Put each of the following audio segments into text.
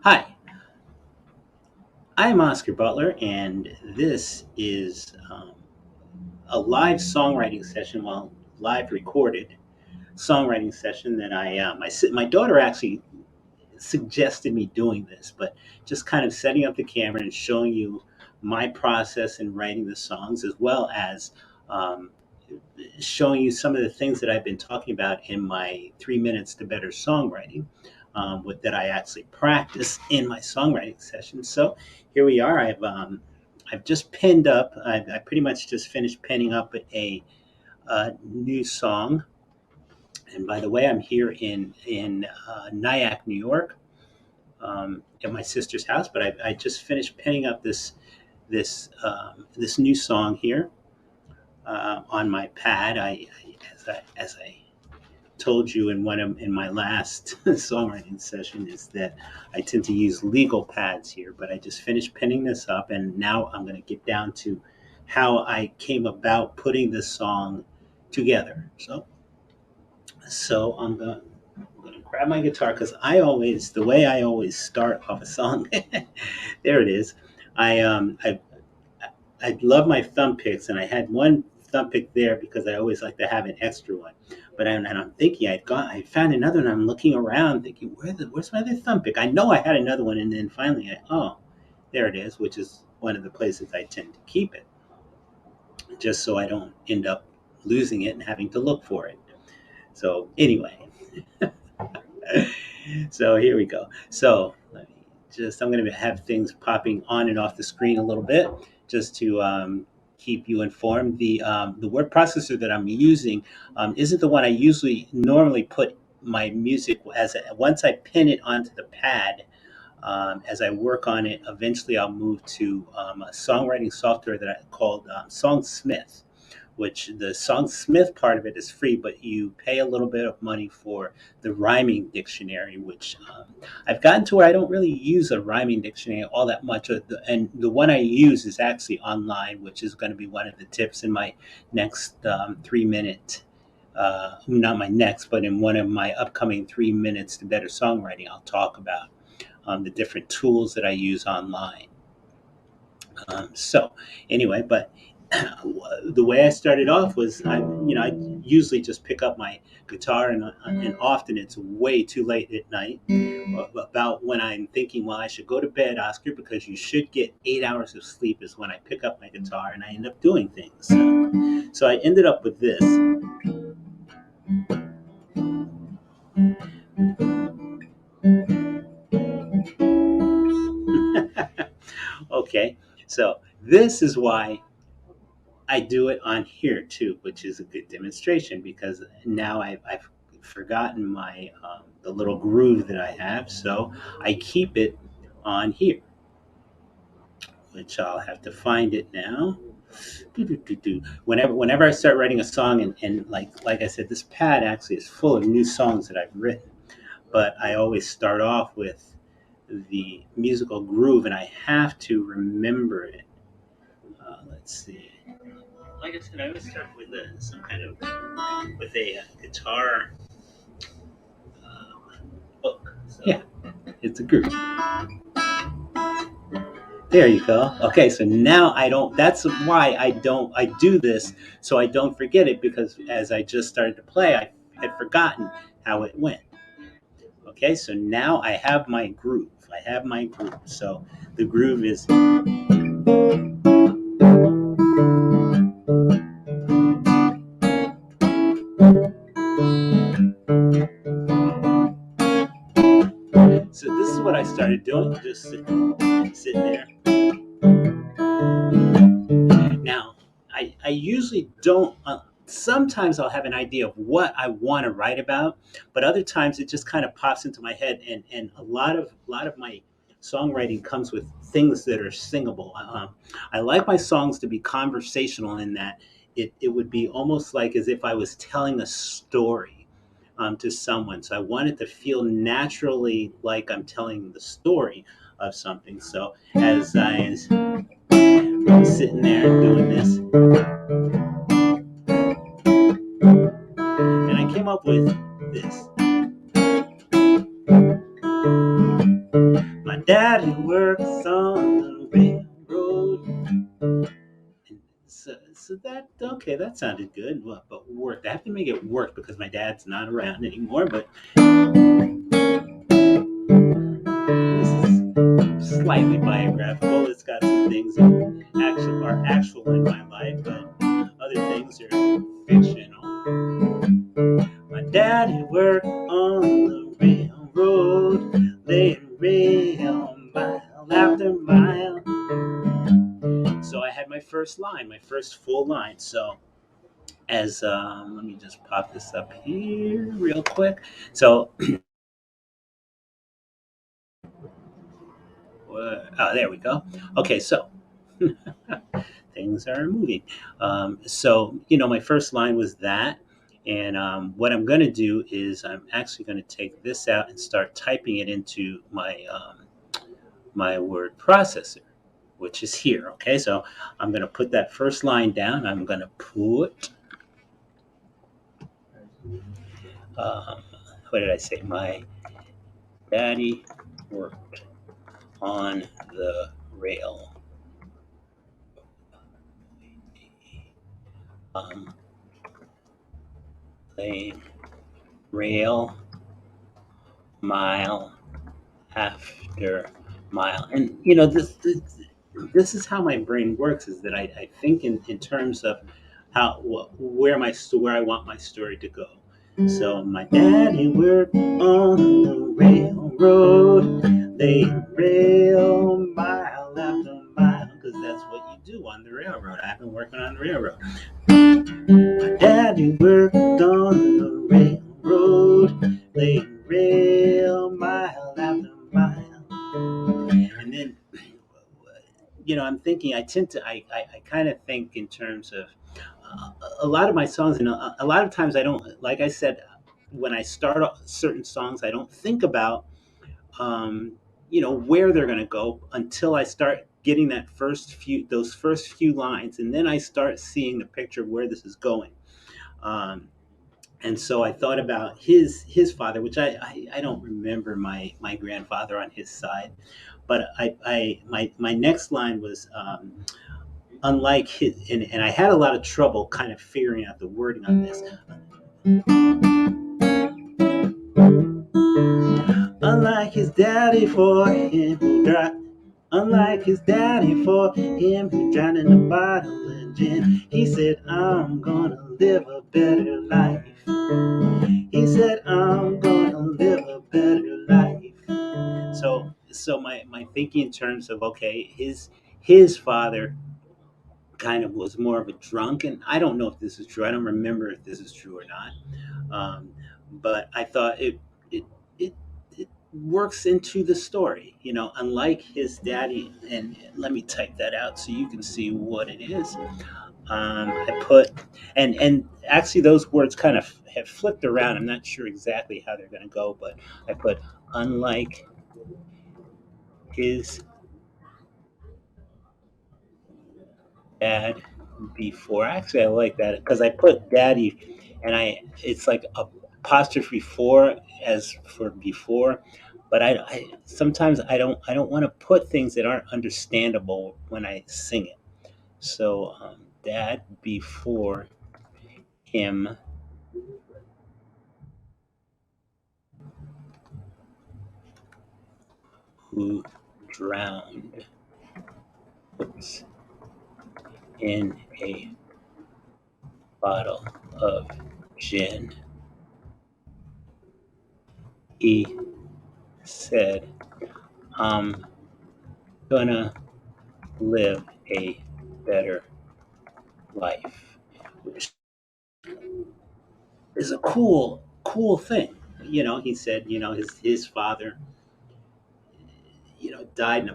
Hi, I'm Oscar Butler, and this is a live songwriting session, well, live recorded songwriting session that my daughter actually suggested me doing this, but just kind of setting up the camera and showing you my process in writing the songs, as well as um, showing you some of the things that I've been talking about in my 3 minutes to better songwriting, that I actually practice in my songwriting sessions. So here we are. I've just pinned up. I pretty much just finished pinning up a new song. And by the way, I'm here in Nyack, New York, at my sister's house. But I just finished pinning up this new song here on my pad. As I told you in my last songwriting session, is that I tend to use legal pads here, but I just finished pinning this up, and now I'm going to get down to how I came about putting this song together. So I'm going to grab my guitar because the way I always start off a song. There it is. I um I love my thumb picks, and I had one thumb pick there because I always like to have an extra one. But I'm thinking I found another, and I'm looking around thinking where's my other thumb pick? I know I had another one, and then finally there it is, which is one of the places I tend to keep it, just so I don't end up losing it and having to look for it. So anyway, so here we go. So I'm going to have things popping on and off the screen a little bit just to keep you informed. The word processor that I'm using isn't the one I usually normally put my music once I pin it onto the pad. As I work on it, eventually I'll move to a songwriting software that I called Songsmith, which the Songsmith part of it is free, but you pay a little bit of money for the rhyming dictionary, which I've gotten to where I don't really use a rhyming dictionary all that much. And the one I use is actually online, which is going to be one of the tips in my next 3 minute. Not my next, but in one of my upcoming 3 minutes to better songwriting, I'll talk about the different tools that I use online. So anyway, but the way I started off was I usually just pick up my guitar, and often it's way too late at night, about when I'm thinking, well, I should go to bed, Oscar, because you should get 8 hours of sleep, is when I pick up my guitar and I end up doing things. So I ended up with this. Okay, so this is why I do it on here too, which is a good demonstration, because now I've forgotten my the little groove that I have, so I keep it on here, which I'll have to find it now. Do. Whenever I start writing a song, and like I said, this pad actually is full of new songs that I've written, but I always start off with the musical groove, and I have to remember it. Let's see. Like I said, I always start with some kind of with a guitar hook. So yeah, it's a groove. There you go. Okay, so now I don't. That's why I don't. I do this so I don't forget it, because as I just started to play, I had forgotten how it went. Okay, so now I have my groove. I have my groove. So the groove is. So this is what I started doing. Just sitting there. Now, I usually don't. Sometimes I'll have an idea of what I want to write about, but other times it just kind of pops into my head, and a lot of my songwriting comes with things that are singable. I like my songs to be conversational, in that it would be almost like as if I was telling a story to someone. So I want it to feel naturally like I'm telling the story of something. So as I was sitting there doing this, and I came up with this. My daddy works on the railroad. So that okay, that sounded good. Well, but worked. I have to make it work because my dad's not around anymore. But this is slightly biographical. It's got some things that actual are actual in my life, but other things are fictional. My daddy worked on the railroad, laying rail mile after mile. So I had my first line, my first full line. So as let me just pop this up here real quick. So oh, there we go. Okay, so things are moving. So my first line was that, and what I'm going to do is I'm actually going to take this out and start typing it into my word processor, which is here. Okay, so I'm going to put that first line down. I'm going to put um, what did I say? My daddy worked on the rail, um, lane, rail, mile after mile. And this is how my brain works: is that I think in terms of where I want my story to go. So my daddy worked on the railroad, they rail mile after mile, because that's what you do on the railroad. I've been working on the railroad. My daddy worked on the railroad, they rail mile after mile. And then I'm thinking, I tend to I kind of think in terms of a lot of my songs. A lot of times I don't, like I said, when I start certain songs, I don't think about where they're going to go until I start getting those first few lines, and then I start seeing the picture of where this is going. um, and so I thought about his father, which I don't remember my grandfather on his side, but my next line was, unlike his, and I had a lot of trouble kind of figuring out the wording on this. Unlike his daddy, for him who drowned. Unlike his daddy, for him who drowned in a bottle of gin. He said, I'm gonna live a better life. He said, I'm gonna live a better life. So my thinking in terms of, okay, his father kind of was more of a drunk, and I don't know if this is true. I don't remember if this is true or not. Um, but I thought it it it works into the story, unlike his daddy. And let me type that out so you can see what it is. I put, and actually those words kind of have flipped around. I'm not sure exactly how they're going to go, but I put, unlike his dad before. Actually, I like that because I put daddy, and it's like a apostrophe for, as for before. But I sometimes I don't want to put things that aren't understandable when I sing it. So dad before him who drowned, oops, in a bottle of gin. He said, I'm gonna live a better life, which is a cool thing. He said, his father, died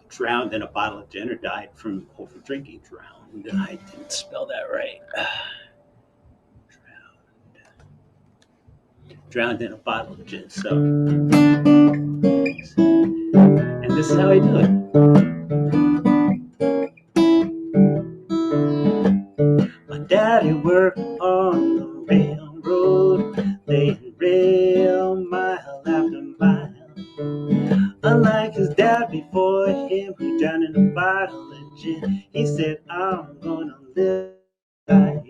drowned in a bottle of gin, or died from over drinking. Drowned, and I didn't spell that right. Drowned in a bottle of gin. So, and this is how I do it. My daddy worked on the railroad, laying rail mile after mile. Unlike his dad before him, who drowned in a bottle of gin, he said, I'm gonna live life.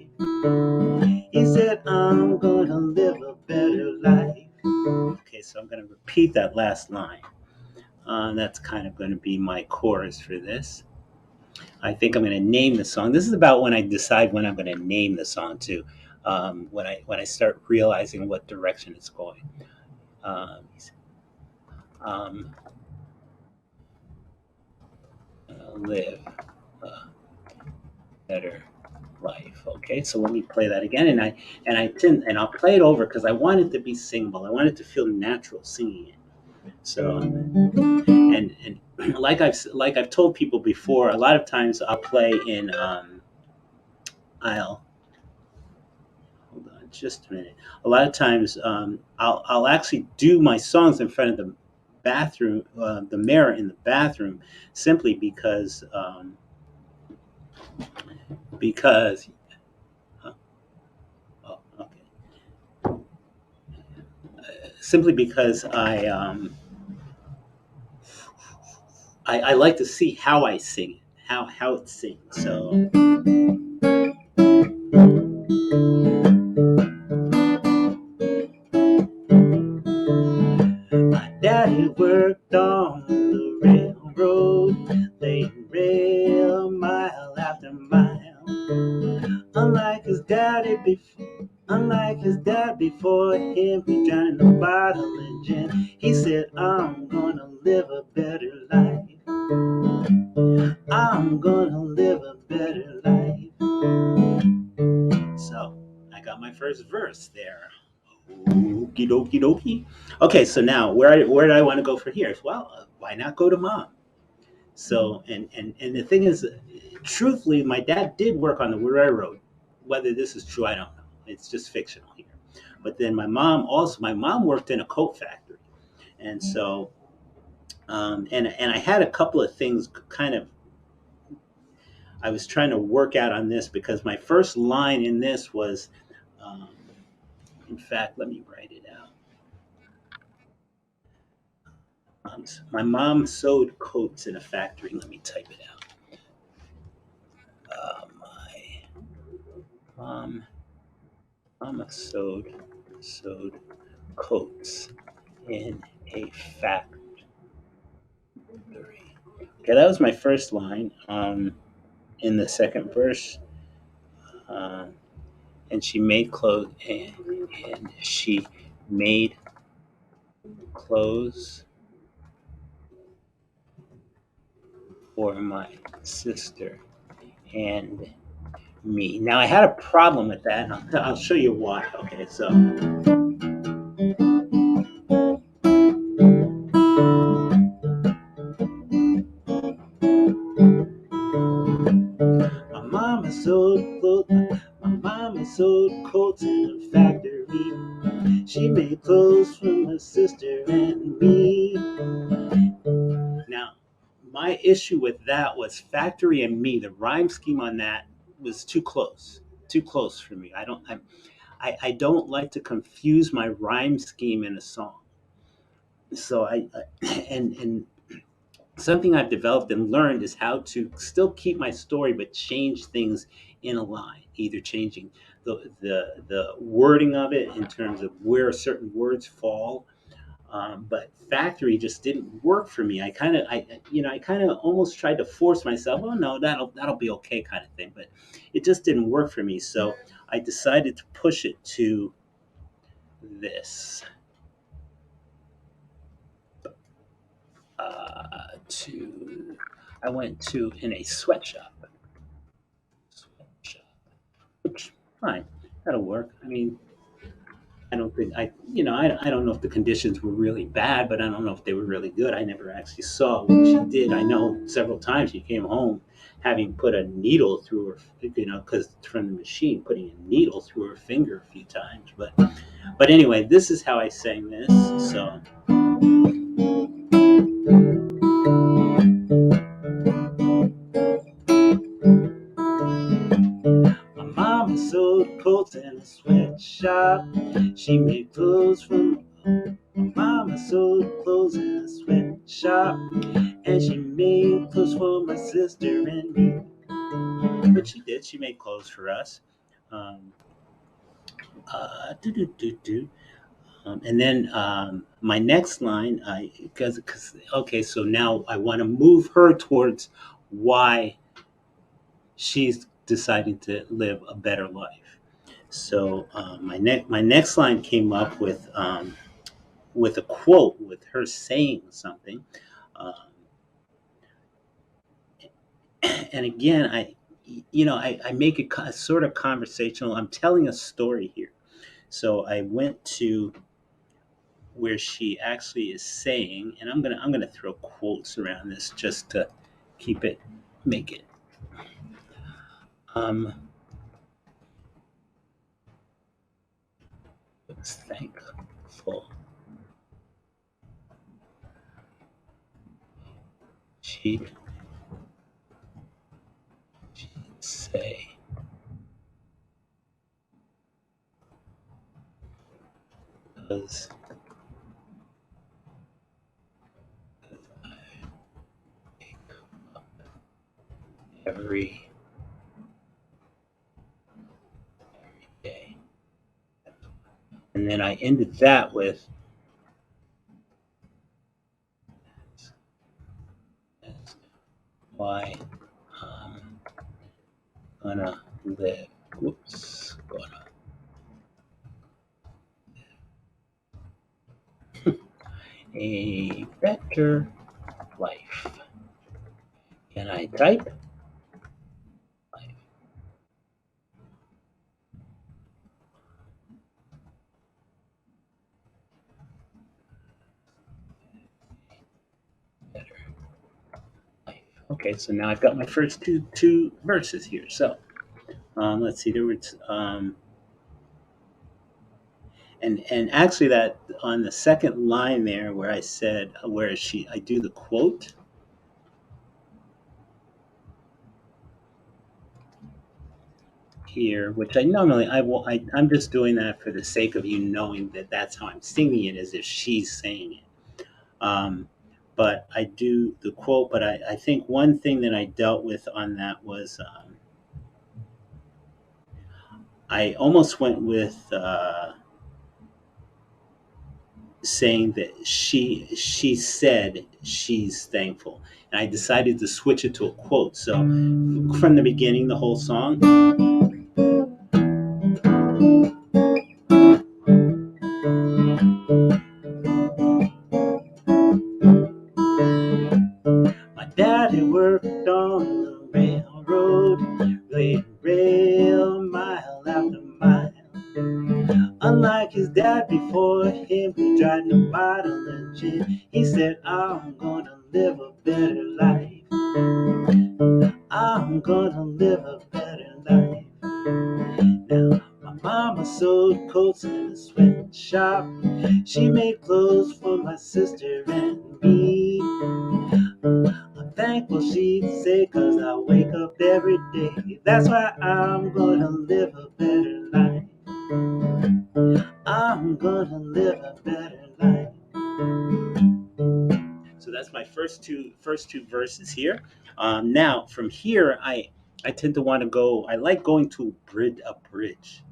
He said, I'm gonna live a better life. Okay, so I'm gonna repeat that last line. That's kind of gonna be my chorus for this. I think I'm gonna name the song. This is about when I decide when I'm gonna name the song too. When I start realizing what direction it's going. Um, um, Live a better life. Okay, so let me play that again, and I'll play it over because I want it to be singable. I want it to feel natural singing it. So and like I've told people before, a lot of times I'll play in I'll hold on just a minute. A lot of times I'll actually do my songs in front of the bathroom, the mirror in the bathroom, simply because uh, oh, okay, simply because I like to see how I sing it, how it sings. So my daddy worked on the railroad, laying rail mile after mile. Unlike his daddy before, unlike his dad before him, he drowned in a bottle of gin. He said, "I'm gonna live a better life. I'm gonna live a better life." So I got my first verse there. Okie dokie dokie. Okay, so now where do I want to go from here? Well, why not go to mom? So and the thing is, truthfully, my dad did work on the railroad. Whether this is true, I don't know. It's just fictional here. But then my mom worked in a coat factory, and so and I had a couple of things kind of I was trying to work out on this because my first line in this was, um, in fact, let me write it out. My mom sewed coats in a factory. Let me type it out. My mom, mama sewed coats in a factory. Okay, that was my first line. In the second verse, uh, and she made clothes, and she made clothes for my sister and me. Now I had a problem with that, and I'll show you why. Okay, so my mama sewed clothes. My mama sewed coats in a factory. She made clothes for my sister and me. Now, my issue with that was factory and me. The rhyme scheme on that was too close for me. I don't like to confuse my rhyme scheme in a song. So and something I've developed and learned is how to still keep my story but change things in a line, either changing the wording of it in terms of where certain words fall. But factory just didn't work for me. I kind of almost tried to force myself. Oh no, that'll be okay, kind of thing. But it just didn't work for me. So I decided to push it to this. To I went to in a sweatshop. Sweatshop. Which fine, that'll work. I mean, I don't think I don't know if the conditions were really bad, but I don't know if they were really good. I never actually saw what she did. I know several times she came home having put a needle through her, because from the machine, putting a needle through her finger a few times. But anyway, this is how I sang this. So my mama sewed coats in a sweatshop. She made clothes from my mama sewed clothes in a sweatshop. sweatshop, and she made clothes for my sister and me. But she did. She made clothes for us. Um, do do do do. And then my next line, I because okay, so now I want to move her towards why she's deciding to live a better life. So my next line came up with a quote, with her saying something, um, and again, I make it sort of conversational. I'm telling a story here, so I went to where she actually is saying, and I'm gonna throw quotes around this just to keep it, make it um thankful. She'd say, because every day. And then I ended that with, that's why I'm gonna live. Whoops, gonna a better life. Can I type? Life better life. Okay, so now I've got my first two verses here. So let's see. There was and actually that on the second line there where I said where she I do the quote here, which I normally I'm just doing that for the sake of you knowing that that's how I'm singing it, as if she's saying it. But I do the quote. But I think one thing that I dealt with on that was I almost went with saying that she said she's thankful, and I decided to switch it to a quote. So from the beginning, the whole song. My daddy worked on the railroad, laying rail mile after mile. Unlike his dad before him, who tried to bottle and gin, he said, I'm gonna live a better life. I'm gonna live a better life. Now, my mama sewed coats in a sweatshop. She made clothes for my sister and me. I'm thankful she'd say, 'cause I wake up every day. That's why I'm gonna live a better life. I'm gonna live a better life. So that's my first two verses here. Now from here, I tend to want to go. I like going to a bridge.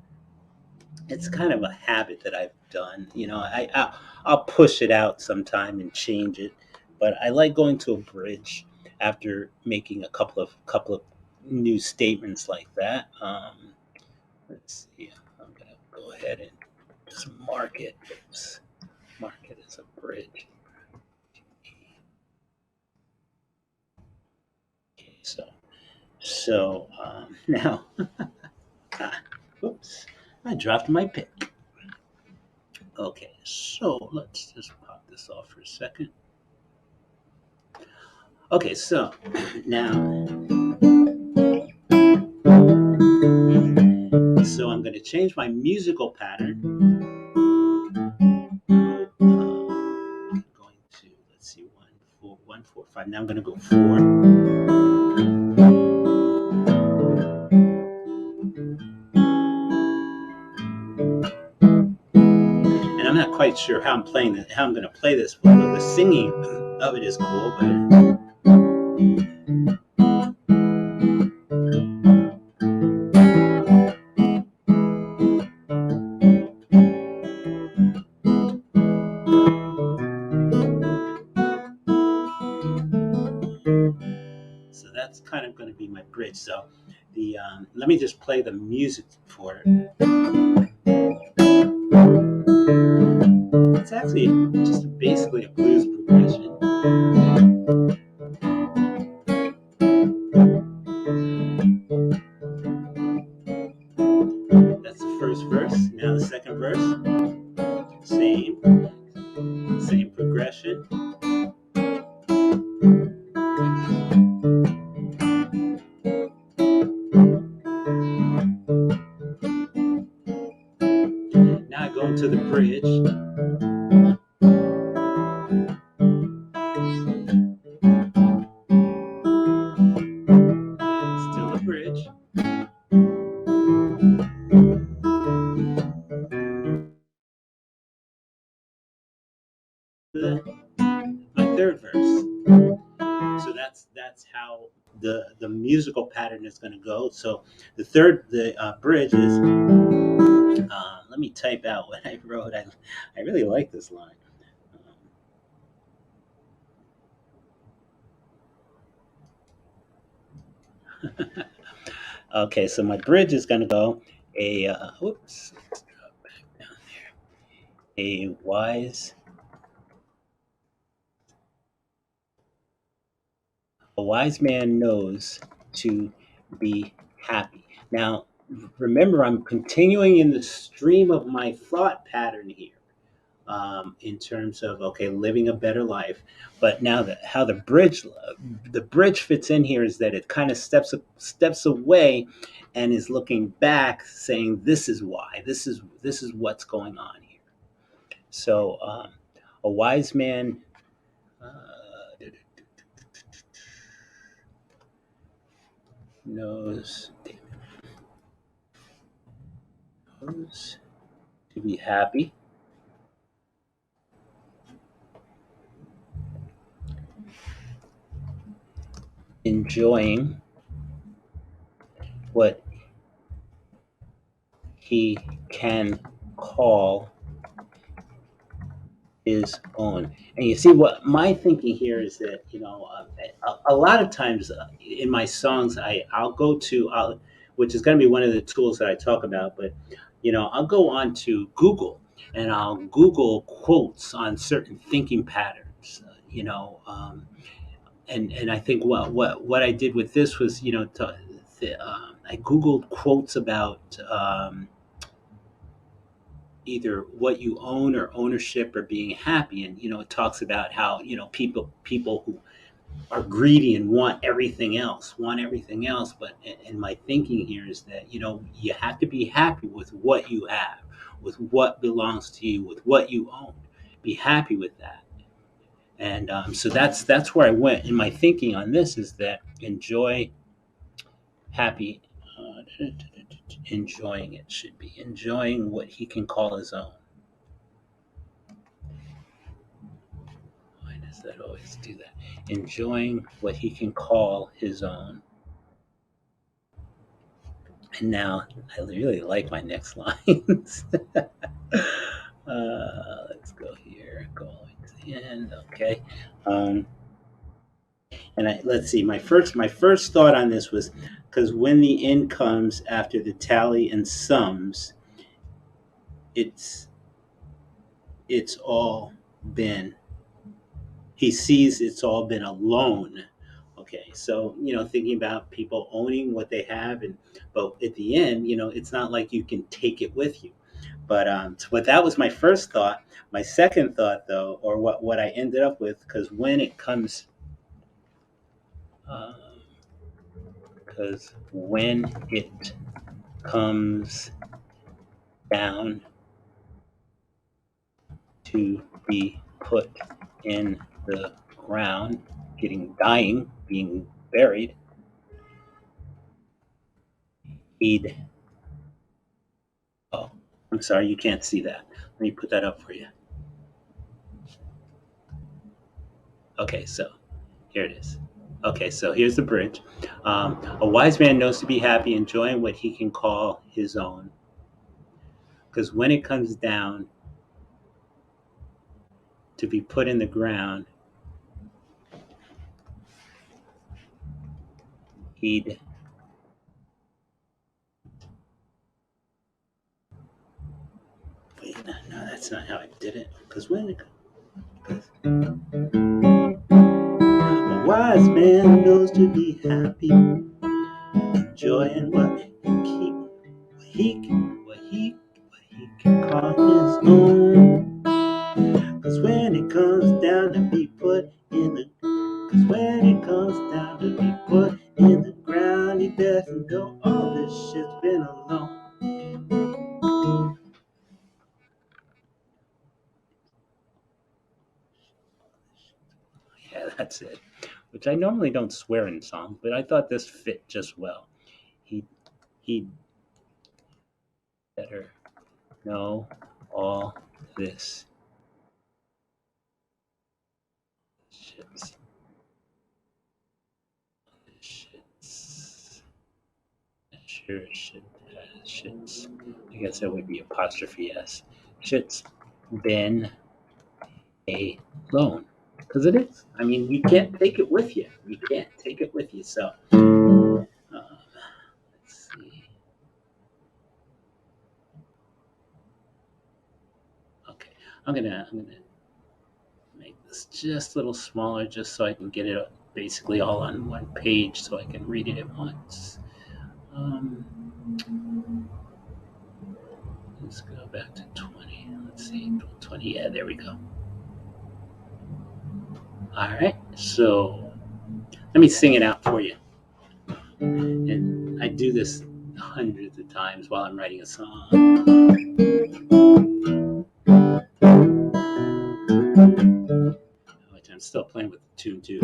It's kind of a habit that I've done. I'll push it out sometime and change it, but I like going to a bridge after making a couple of new statements like that. Let's see. I'm gonna go ahead and just mark it. Oops. Mark it as a bridge. Okay, so now, oops, I dropped my pen. Okay, so let's just pop this off for a second. Okay, so now, so I'm going to change my musical pattern. I'm going to, let's see, 1 4 1 4 5. Now I'm going to go 4, and I'm not quite sure how I'm going to play this with the singing of it is cool, but so that's kind of going to be my bridge. So the let me just play the music for it. It's actually just basically a blues progression. That's the first verse. Now the second verse, same progression. Now I go into the bridge. Still the bridge. My third verse. So that's how the musical pattern is going to go. So the bridge is. Let me type out what I wrote. I really like this line. Okay, so my bridge is going to go oops, a wise man knows to be happy. Now, remember, I'm continuing in the stream of my thought pattern here, in terms of okay, living a better life. But now that how the bridge fits in here is that it kind of steps away, and is looking back, saying, "This is why. This is what's going on here." So, a wise man. Knows knows to be happy, enjoying what he can call his own. And you see, what my thinking here is that a lot of times, in my songs, I'll go to which is going to be one of the tools that I talk about, but I'll go on to Google, and I'll Google quotes on certain thinking patterns. And I think what I did with this was, I Googled quotes about, either what you own or ownership or being happy, and it talks about how people who are greedy and want everything else. But and my thinking here is that you have to be happy with what you have, with what belongs to you, with what you own. Be happy with that. And so that's where I went in my thinking on this, is that enjoy happy, enjoying, it should be enjoying what he can call his own. Why does that always do that? Enjoying what he can call his own. And now I really like my next lines. Let's go here, go all the way to the end. Okay. Um, and let's see. My first thought on this was, because when the end comes after the tally and sums, it's it's all been he sees it's all been a loan. Okay, so thinking about people owning what they have, and but at the end, it's not like you can take it with you. But that was my first thought. My second thought, though, or what I ended up with, um, because when it comes down to be put in the ground, being buried, he'd. Oh, I'm sorry, you can't see that. Let me put that up for you. Okay, so here it is. Okay, so here's the bridge. A wise man knows to be happy, enjoying what he can call his own. Because when it comes down to be put in the ground, he'd wait. No, no, that's not how I did it. Because when it, 'cause a wise man knows to be happy, enjoying what he can call his own. Cause when it comes down to be put in the Cause when it comes down to be put in the ground, he doesn't know all this shit's been alone. Yeah, that's it. Which I normally don't swear in songs, but I thought this fit just well. He he better know all this shit's shits. Sure, shits. I guess that would be apostrophe s. Shit's been a loan. Because it is. I mean, you can't take it with you. You can't take it with you. So, let's see. Okay, I'm gonna make this just a little smaller, just so I can get it basically all on one page, so I can read it at once. Um, let's go back to 20. Let's see, 20. Yeah, there we go. All right. So let me sing it out for you. And I do this hundreds of times while I'm writing a song. Which I'm still playing with the tune too.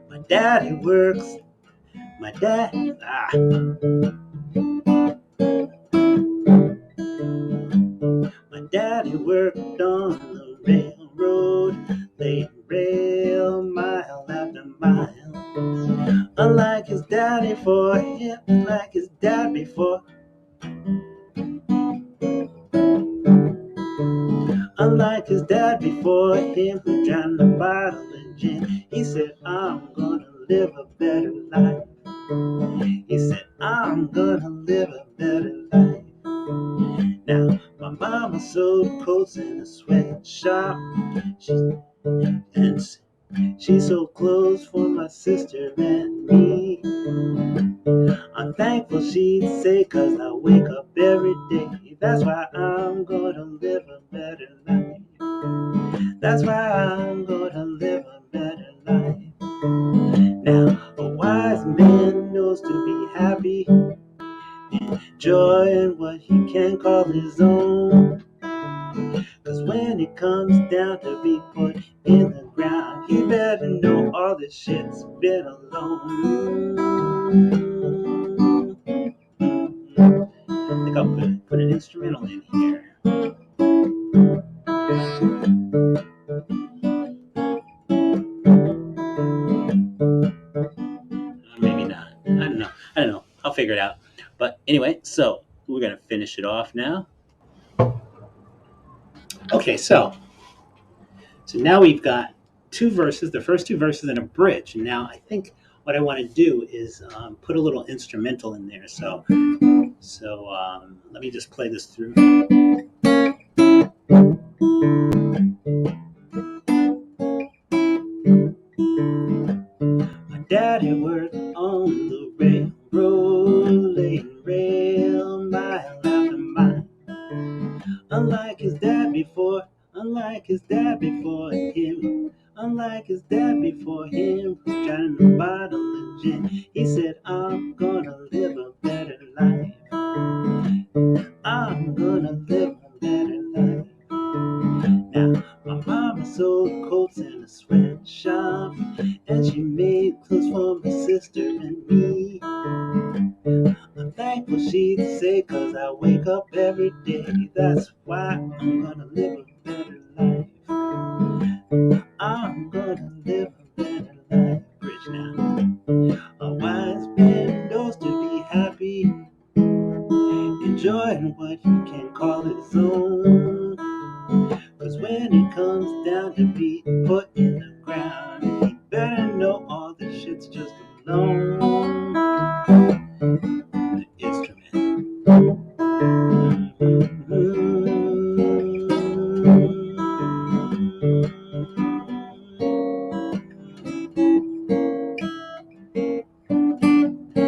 My daddy works. My dad. My daddy worked on the railroad, laid rail mile after mile. Unlike his daddy for him, like his dad before. Unlike his dad before him, who drank a bottle of gin. He said, I'm gonna live a better life. He said, I'm gonna live a better life. Now, my mama sewed coats in a sweatshop. And she sewed clothes for my sister and me. I'm thankful she'd say, 'cause I wake up every day. That's why I'm gonna live a better life. That's why I'm gonna live a better life. Now, a wise man knows to be happy, enjoying what he can call his own. 'Cause when it comes down to be put in the ground, he better know all this shit's been alone. I think I'll put an instrumental in here. Maybe not. I don't know. I'll figure it out. But anyway, so we're gonna finish it off now. Okay, so now we've got two verses, the first two verses and a bridge. Now I think what I want to do is put a little instrumental in there. So let me just play this through. My daddy worked on the railroad, laying rail mile after mile. Unlike his dad before, unlike his dad before him, unlike his dad before him, who's trying to bottle of gin. He said, I'm gonna live a better life. I'm gonna live a better life. Now, my mama sold coats in a sweatshop, and she made clothes for my sister and me. I'm thankful she'd say, 'cause I wake every day. That's why I'm gonna live a better life. I'm gonna live a better life. Bridge now. A wise man knows to be happy, enjoying what he can call his own. Cause when it comes down to be put in the ground, he better know all the shit's just alone. The instrument.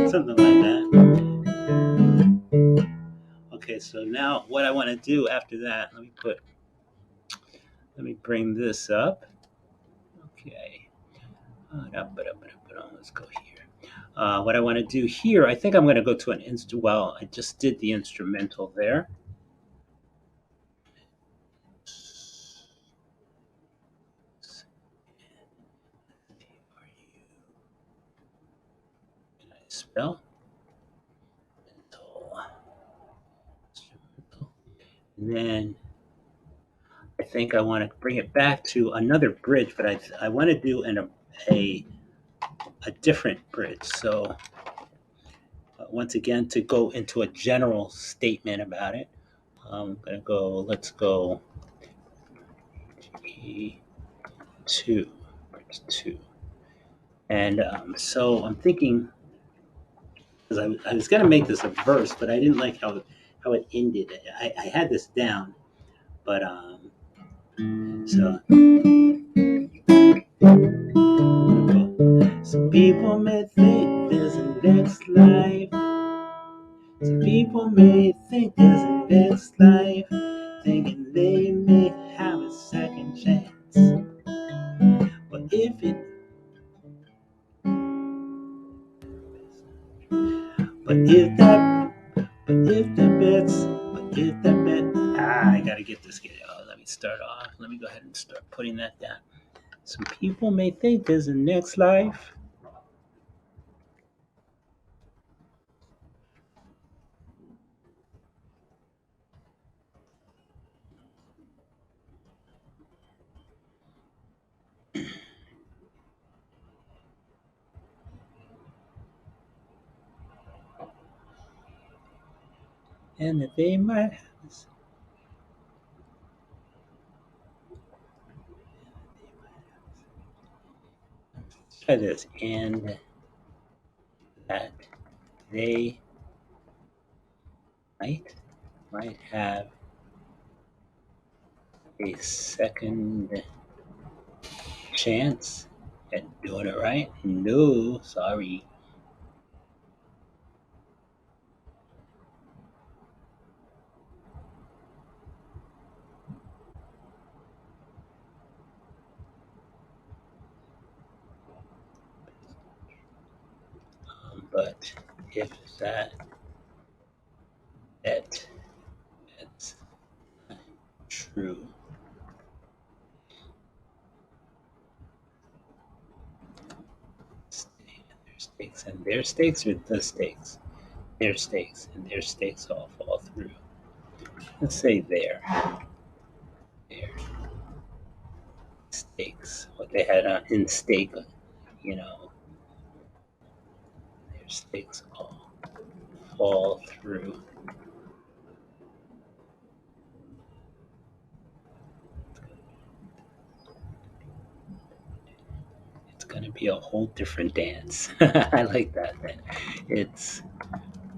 Something like that. Okay, so now what I want to do after that, let me bring this up. Okay. Let's go here. What I want to do here, I think I'm going to go to an well, I just did the instrumental there. Can I spell? And then I think I want to bring it back to another bridge, but I want to do a, a different bridge. So once again, to go into a general statement about it, I'm going to go, let's go G2, bridge 2. And so I'm thinking, because I was going to make this a verse, but I didn't like how it ended. I had this down, but so some people may think there's a next life. Some people may think there's a next life, thinking they may have a second chance. But if it, but if that, but if that bet, I gotta get this. Let me start off. Let me go ahead and start putting that down. Some people may think there's a next life. And that they might have this. Try this. And that they might have a second chance at doing it right. No, sorry. But if that that's true, their stakes and their stakes or the stakes, their stakes and their stakes all fall through. Let's say their stakes, what they had in stake, you know, their stakes all fall through. It's gonna be a whole different dance. I like that. Man. It's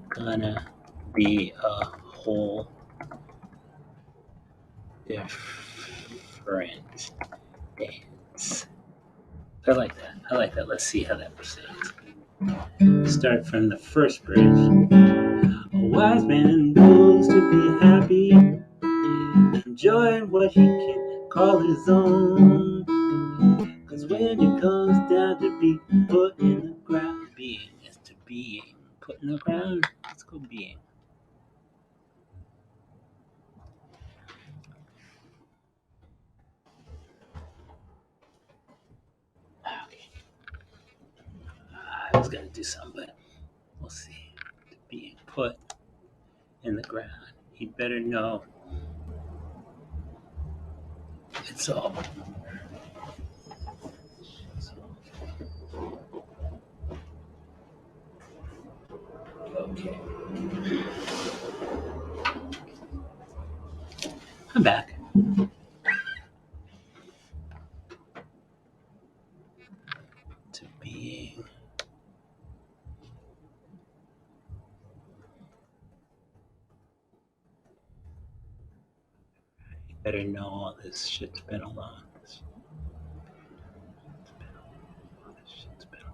gonna be a whole different dance. I like that. I like that. Let's see how that proceeds. Start from the first bridge. A wise man knows to be happy, enjoying what he can call his own. Cause when it comes down to be put in the ground, being is to being. Put in the ground, let's go being. Okay. I was gonna do something, but we'll see. Being put in the ground. He better know it's all. Okay, I'm back. To being. You better know all this shit's been alone. All this shit's been alone.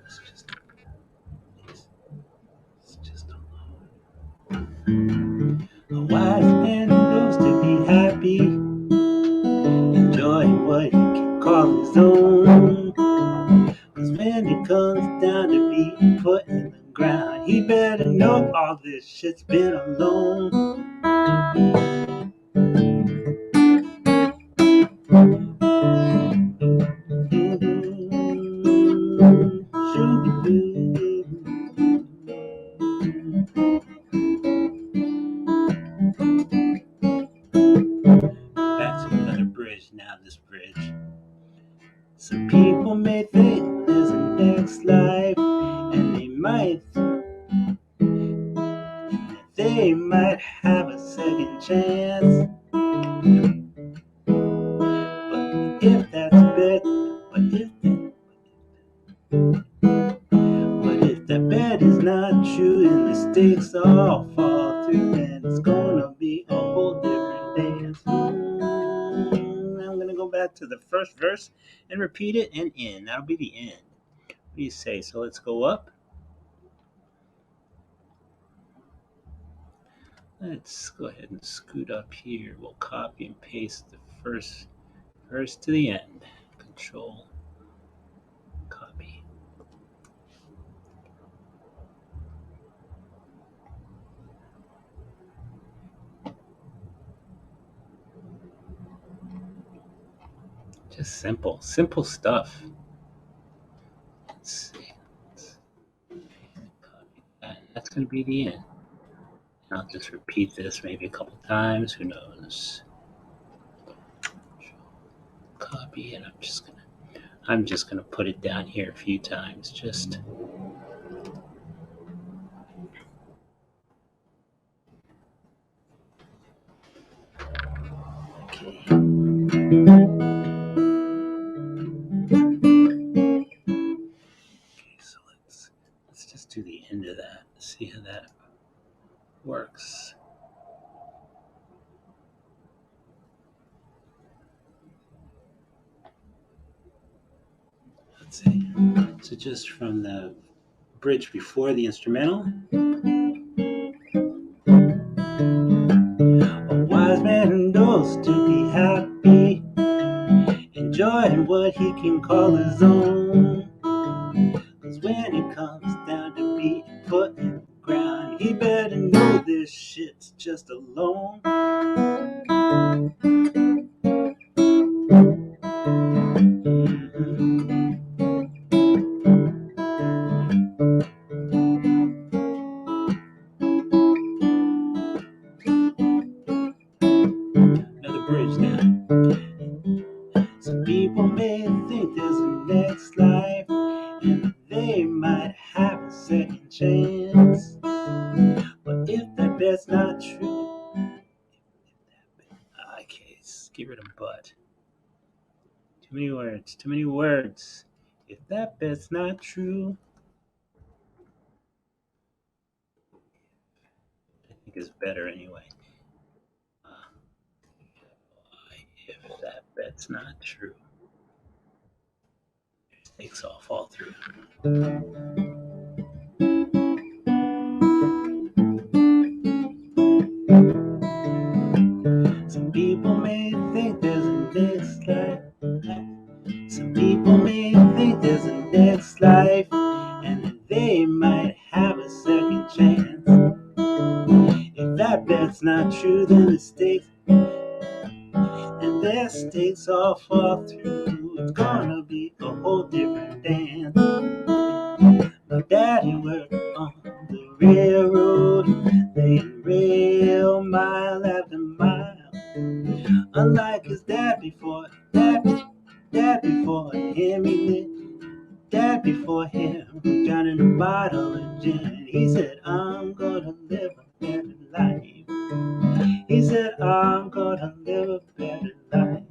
It's just, it's just alone. A wise man knows to be happy, enjoying what he can call his own. Cause when it comes down to being put in the ground, he better know all this shit's been alone. Back to another bridge now, this bridge. Some people may think there's a next life, and they might have a second chance. But if that's bet, but if that, but if that bet is not true and the stakes all fall through, then it's gonna be a whole different dance. I'm gonna go back to the first verse and repeat it and end. That'll be the end. What do you say? So let's go up. Let's go ahead and scoot up here. We'll copy and paste the first verse to the end. Control, copy. Just simple, simple stuff. Let's see. Let's copy that. That's going to be the end. And I'll just repeat this maybe a couple times. Who knows? Copy, and I'm just gonna put it down here a few times. Just okay. Okay, so let's just do the end of that. See how that works. Let's see. So just from the bridge before the instrumental. A wise man knows to be happy, enjoying what he can call his own. Cause when it comes down to being put in the ground, he better know this shit's just alone. Another bridge now. Some people may think there's a next life, and they might have a second chance. But if that bet's not true, okay, get rid of but. Too many words, too many words. If that bet's not true, I think it's better anyway. Uh, if that bet's not true, mistakes all fall through. Some people may think there's a next life. Some people may think there's a next life, and that they might have a second chance. If that bet's not true, then the stakes and their stakes all fall through. It's gonna be a whole different dance. My daddy worked on the railroad, laying rail mile after mile. Unlike his dad before him, he lived dad before him, drowning a bottle of gin. He said, I'm gonna live a better life. He said, I'm gonna live a better life.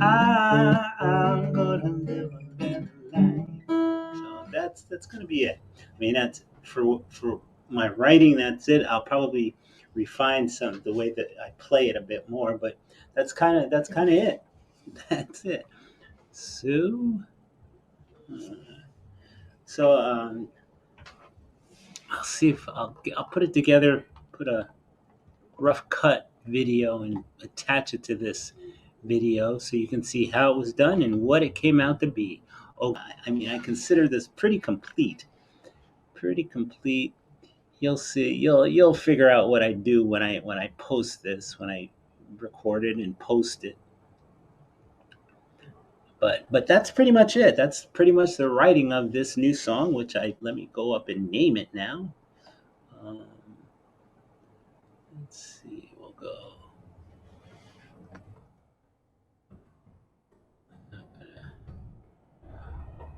I'm gonna live a better life. So that's gonna be it. I mean, that's for my writing. That's it. I'll probably refine some the way that I play it a bit more, but that's kind of it. That's it. So so I'll see if I'll put it together, put a rough cut video and attach it to this video so you can see how it was done and what it came out to be. Oh, I mean, I consider this pretty complete. Pretty complete. You'll see. You'll figure out what I do when I post this, when I record it and post it. But that's pretty much it. That's pretty much the writing of this new song, which I let me go up and name it now. Um, let's see. We'll go.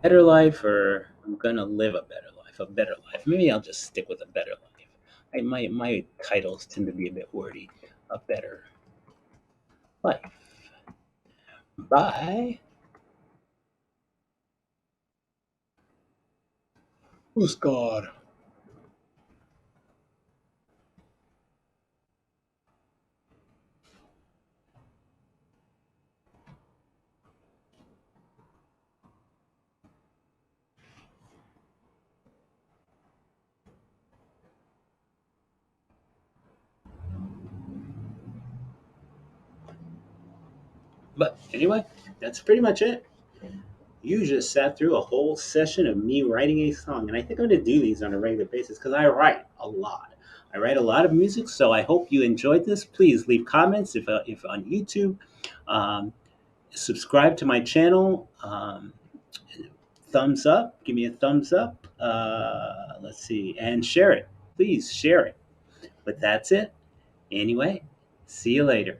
Better life, or I'm gonna live a better life. A better life. Maybe I'll just stick with a better life. My titles tend to be a bit wordy. A better life. By Oscar. But anyway, that's pretty much it. You just sat through a whole session of me writing a song, and I think I'm going to do these on a regular basis because I write a lot. I write a lot of music, so I hope you enjoyed this. Please leave comments if on YouTube. Um, Subscribe to my channel. Thumbs up. Give me a thumbs up. Let's see, and share it. Please share it. But that's it. Anyway, see you later.